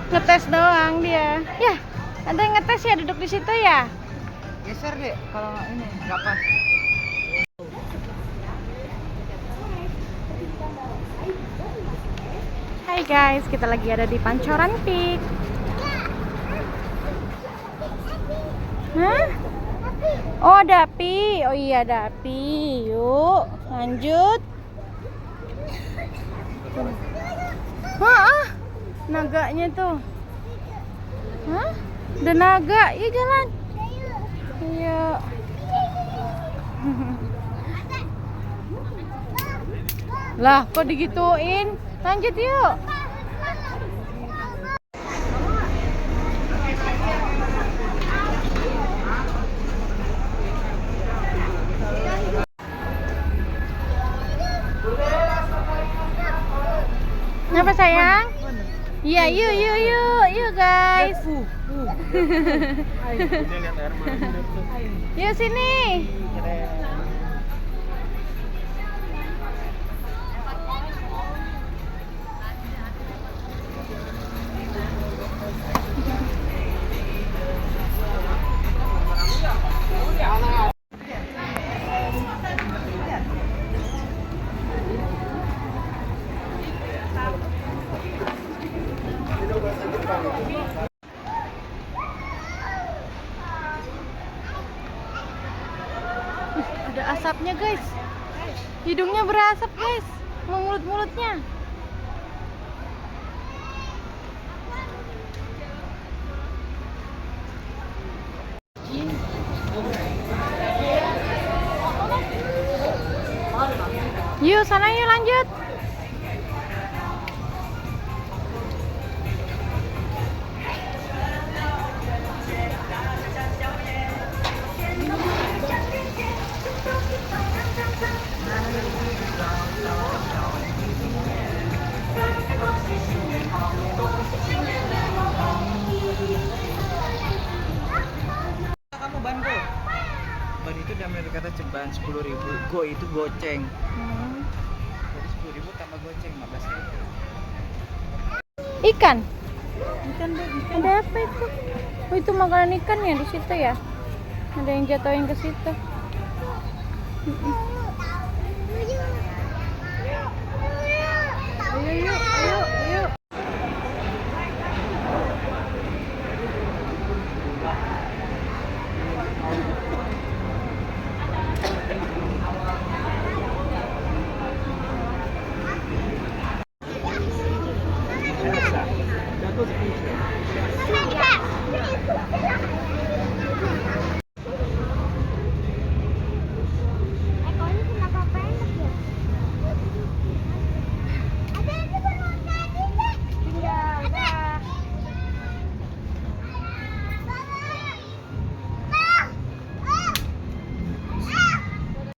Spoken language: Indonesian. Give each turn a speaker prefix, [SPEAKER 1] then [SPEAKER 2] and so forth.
[SPEAKER 1] Ngetes doang dia. Ya, ada yang ngetes ya, duduk di situ ya.
[SPEAKER 2] Geser deh kalau ini nggak pas.
[SPEAKER 1] Hai guys, kita lagi ada di Pancoran Peak. Hah? Oh, ada api. Oh iya, ada api. Yuk, lanjut. Hah? Naganya tuh. Hah? Ada naga. Yuk jalan. Yuk. Lah, kok digituin? Lanjut yuk. Apa sayang? Iya, yuk guys. Yuk sini. Ada asapnya guys. Hidungnya berasap guys. Mulut-mulutnya. Yuk sana yuk lanjut.
[SPEAKER 2] Kamu ban go. Ban itu di Amerika kata ceban 10.000. Go itu goceng. Jadi 10.000 tambah goceng 15.000.
[SPEAKER 1] Ikan.
[SPEAKER 2] Ikan deh, ikan.
[SPEAKER 1] Ada apa itu? Oh, itu makanan ikan ya di situ ya. Ada yang jatuhin ke situ.